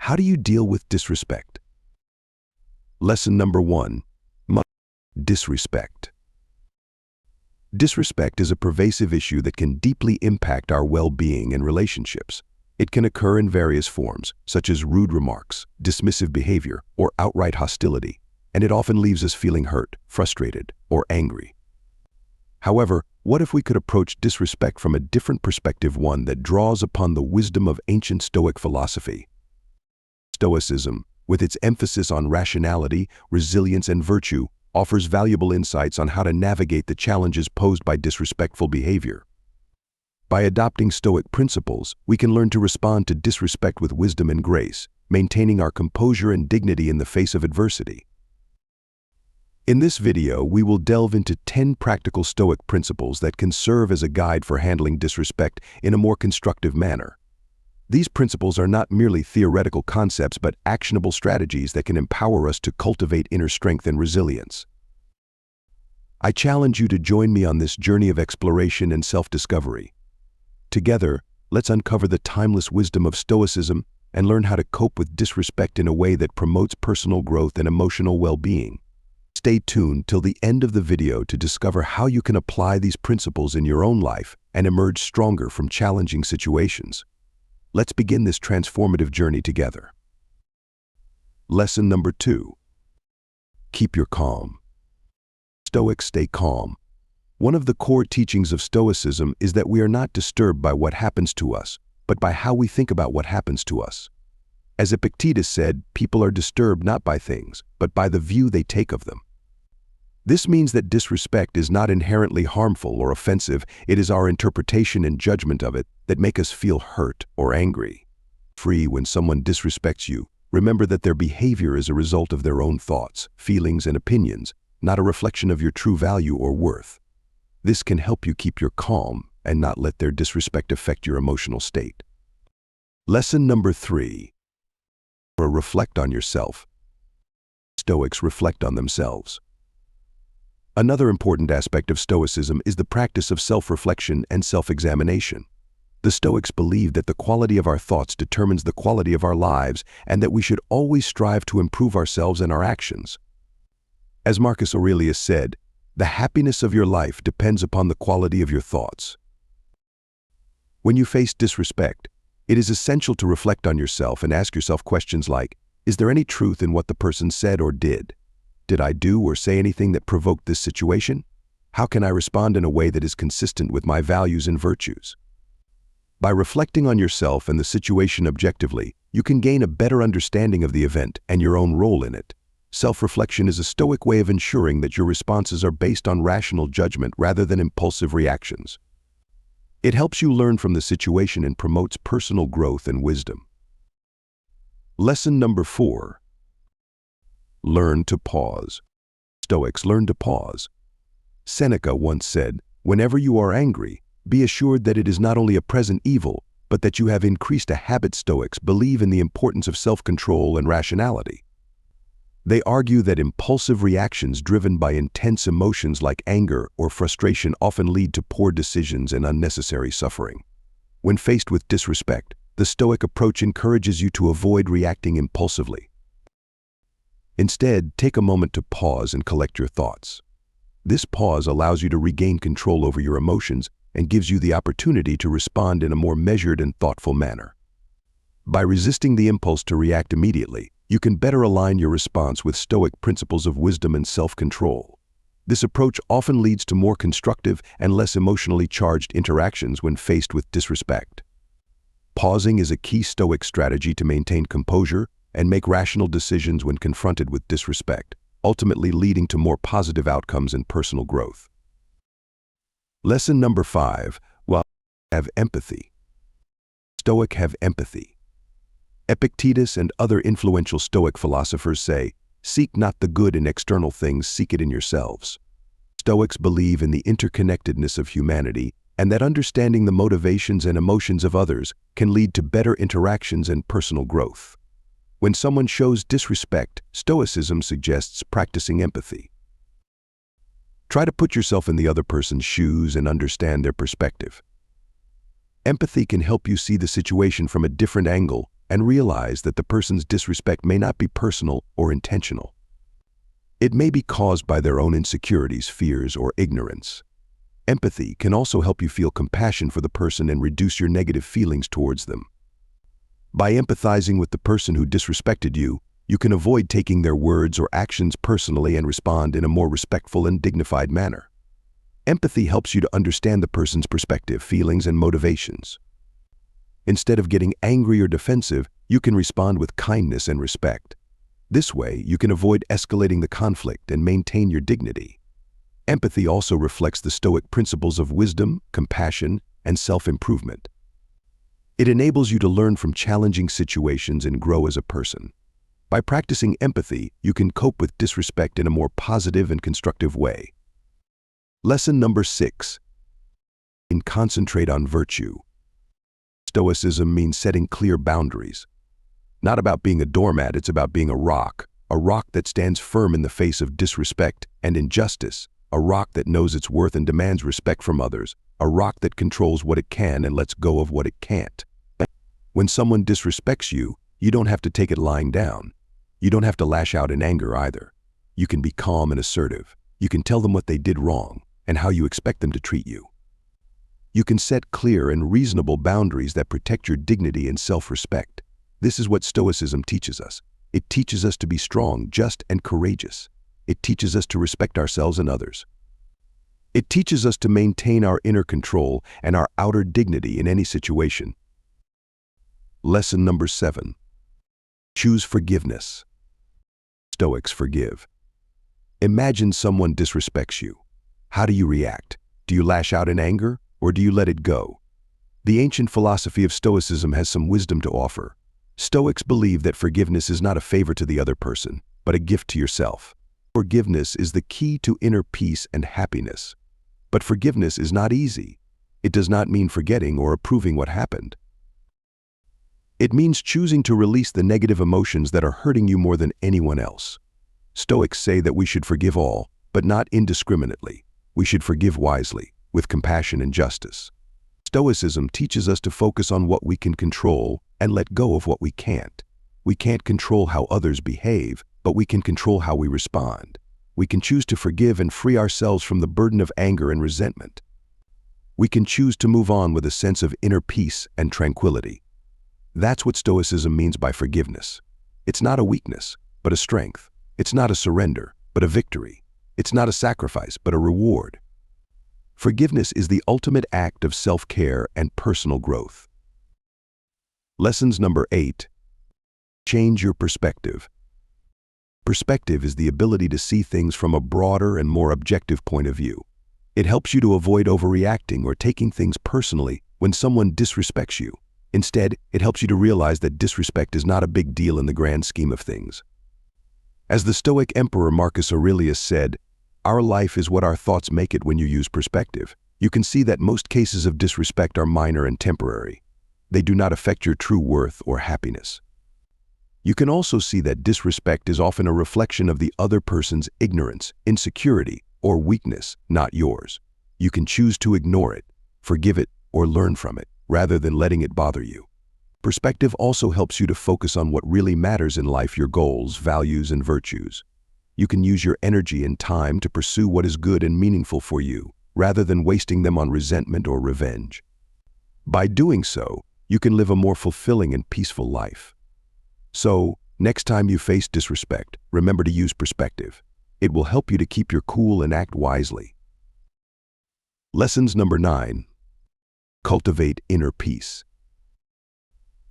How do you deal with disrespect? Lesson number 1. Disrespect. Disrespect is a pervasive issue that can deeply impact our well-being and relationships. It can occur in various forms, such as rude remarks, dismissive behavior, or outright hostility, and it often leaves us feeling hurt, frustrated, or angry. However, what if we could approach disrespect from a different perspective, one that draws upon the wisdom of ancient Stoic philosophy? Stoicism, with its emphasis on rationality, resilience, and virtue, offers valuable insights on how to navigate the challenges posed by disrespectful behavior. By adopting Stoic principles, we can learn to respond to disrespect with wisdom and grace, maintaining our composure and dignity in the face of adversity. In this video, we will delve into 10 practical Stoic principles that can serve as a guide for handling disrespect in a more constructive manner. These principles are not merely theoretical concepts, but actionable strategies that can empower us to cultivate inner strength and resilience. I challenge you to join me on this journey of exploration and self-discovery. Together, let's uncover the timeless wisdom of Stoicism and learn how to cope with disrespect in a way that promotes personal growth and emotional well-being. Stay tuned till the end of the video to discover how you can apply these principles in your own life and emerge stronger from challenging situations. Let's begin this transformative journey together. Lesson number 2. Keep your calm. Stoics stay calm. One of the core teachings of Stoicism is that we are not disturbed by what happens to us, but by how we think about what happens to us. As Epictetus said, people are disturbed not by things, but by the view they take of them. This means that disrespect is not inherently harmful or offensive. It is our interpretation and judgment of it that make us feel hurt or angry. When someone disrespects you, remember that their behavior is a result of their own thoughts, feelings, and opinions, not a reflection of your true value or worth. This can help you keep your calm and not let their disrespect affect your emotional state. Lesson number 3. Reflect on yourself. Stoics reflect on themselves. Another important aspect of Stoicism is the practice of self-reflection and self-examination. The Stoics believe that the quality of our thoughts determines the quality of our lives, and that we should always strive to improve ourselves and our actions. As Marcus Aurelius said, the happiness of your life depends upon the quality of your thoughts. When you face disrespect, it is essential to reflect on yourself and ask yourself questions like, is there any truth in what the person said or did? Did I do or say anything that provoked this situation? How can I respond in a way that is consistent with my values and virtues? By reflecting on yourself and the situation objectively, you can gain a better understanding of the event and your own role in it. Self-reflection is a Stoic way of ensuring that your responses are based on rational judgment rather than impulsive reactions. It helps you learn from the situation and promotes personal growth and wisdom. Lesson number 4. Learn to pause. Stoics learn to pause. Seneca once said, "Whenever you are angry, be assured that it is not only a present evil, but that you have increased a habit." Stoics believe in the importance of self-control and rationality. They argue that impulsive reactions driven by intense emotions like anger or frustration often lead to poor decisions and unnecessary suffering. When faced with disrespect, the Stoic approach encourages you to avoid reacting impulsively. Instead, take a moment to pause and collect your thoughts. This pause allows you to regain control over your emotions and gives you the opportunity to respond in a more measured and thoughtful manner. By resisting the impulse to react immediately, you can better align your response with Stoic principles of wisdom and self-control. This approach often leads to more constructive and less emotionally charged interactions when faced with disrespect. Pausing is a key Stoic strategy to maintain composure and make rational decisions when confronted with disrespect, ultimately leading to more positive outcomes and personal growth. Lesson number 5. Have empathy. Stoic have empathy. Epictetus and other influential Stoic philosophers say, "Seek not the good in external things, seek it in yourselves." Stoics believe in the interconnectedness of humanity and that understanding the motivations and emotions of others can lead to better interactions and personal growth. When someone shows disrespect, Stoicism suggests practicing empathy. Try to put yourself in the other person's shoes and understand their perspective. Empathy can help you see the situation from a different angle and realize that the person's disrespect may not be personal or intentional. It may be caused by their own insecurities, fears, or ignorance. Empathy can also help you feel compassion for the person and reduce your negative feelings towards them. By empathizing with the person who disrespected you, you can avoid taking their words or actions personally and respond in a more respectful and dignified manner. Empathy helps you to understand the person's perspective, feelings, and motivations. Instead of getting angry or defensive, you can respond with kindness and respect. This way, you can avoid escalating the conflict and maintain your dignity. Empathy also reflects the Stoic principles of wisdom, compassion, and self-improvement. It enables you to learn from challenging situations and grow as a person. By practicing empathy, you can cope with disrespect in a more positive and constructive way. Lesson number 6. Concentrate on virtue. Stoicism means setting clear boundaries. Not about being a doormat, it's about being a rock that stands firm in the face of disrespect and injustice, a rock that knows its worth and demands respect from others, a rock that controls what it can and lets go of what it can't. When someone disrespects you, you don't have to take it lying down. You don't have to lash out in anger either. You can be calm and assertive. You can tell them what they did wrong and how you expect them to treat you. You can set clear and reasonable boundaries that protect your dignity and self-respect. This is what Stoicism teaches us. It teaches us to be strong, just, and courageous. It teaches us to respect ourselves and others. It teaches us to maintain our inner control and our outer dignity in any situation. Lesson number 7. Choose forgiveness. Stoics forgive. Imagine someone disrespects you. How do you react? Do you lash out in anger, or do you let it go? The ancient philosophy of Stoicism has some wisdom to offer. Stoics believe that forgiveness is not a favor to the other person, but a gift to yourself. Forgiveness is the key to inner peace and happiness. But forgiveness is not easy. It does not mean forgetting or approving what happened. It means choosing to release the negative emotions that are hurting you more than anyone else. Stoics say that we should forgive all, but not indiscriminately. We should forgive wisely, with compassion and justice. Stoicism teaches us to focus on what we can control and let go of what we can't. We can't control how others behave, but we can control how we respond. We can choose to forgive and free ourselves from the burden of anger and resentment. We can choose to move on with a sense of inner peace and tranquility. That's what Stoicism means by forgiveness. It's not a weakness, but a strength. It's not a surrender, but a victory. It's not a sacrifice, but a reward. Forgiveness is the ultimate act of self-care and personal growth. Lessons number 8. Change your perspective. Perspective is the ability to see things from a broader and more objective point of view. It helps you to avoid overreacting or taking things personally when someone disrespects you. Instead, it helps you to realize that disrespect is not a big deal in the grand scheme of things. As the Stoic Emperor Marcus Aurelius said, "Our life is what our thoughts make it." When you use perspective, you can see that most cases of disrespect are minor and temporary. They do not affect your true worth or happiness. You can also see that disrespect is often a reflection of the other person's ignorance, insecurity, or weakness, not yours. You can choose to ignore it, forgive it, or learn from it, rather than letting it bother you. Perspective also helps you to focus on what really matters in life, your goals, values, and virtues. You can use your energy and time to pursue what is good and meaningful for you, rather than wasting them on resentment or revenge. By doing so, you can live a more fulfilling and peaceful life. So, next time you face disrespect, remember to use perspective. It will help you to keep your cool and act wisely. Lessons number 9. Cultivate inner peace.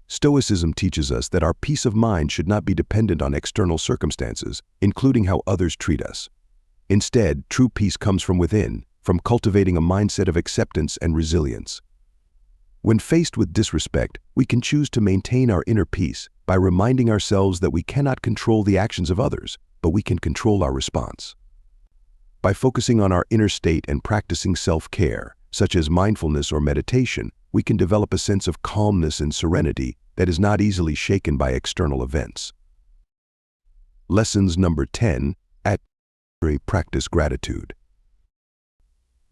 Stoicism teaches us that our peace of mind should not be dependent on external circumstances, including how others treat us. Instead, true peace comes from within, from cultivating a mindset of acceptance and resilience. When faced with disrespect, we can choose to maintain our inner peace by reminding ourselves that we cannot control the actions of others, but we can control our response. By focusing on our inner state and practicing self-care, such as mindfulness or meditation, we can develop a sense of calmness and serenity that is not easily shaken by external events. Lessons number 10. Practice gratitude.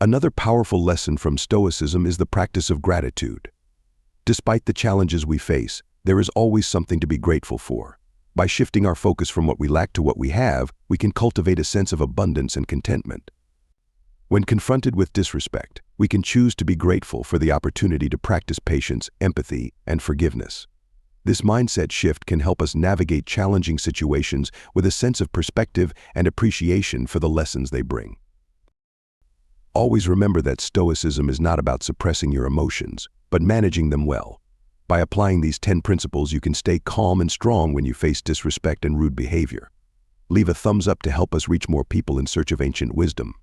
Another powerful lesson from Stoicism is the practice of gratitude. Despite the challenges we face, There is always something to be grateful for. By shifting our focus from what we lack to what we have, we can cultivate a sense of abundance and contentment. When confronted with disrespect, we can choose to be grateful for the opportunity to practice patience, empathy, and forgiveness. This mindset shift can help us navigate challenging situations with a sense of perspective and appreciation for the lessons they bring. Always remember that Stoicism is not about suppressing your emotions, but managing them well. By applying these 10 principles, you can stay calm and strong when you face disrespect and rude behavior. Leave a thumbs up to help us reach more people in search of ancient wisdom.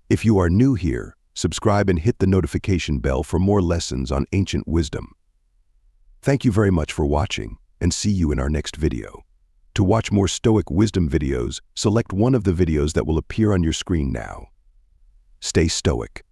If you are new here, subscribe and hit the notification bell for more lessons on ancient wisdom. Thank you very much for watching, and see you in our next video. To watch more Stoic wisdom videos, select one of the videos that will appear on your screen now. Stay Stoic.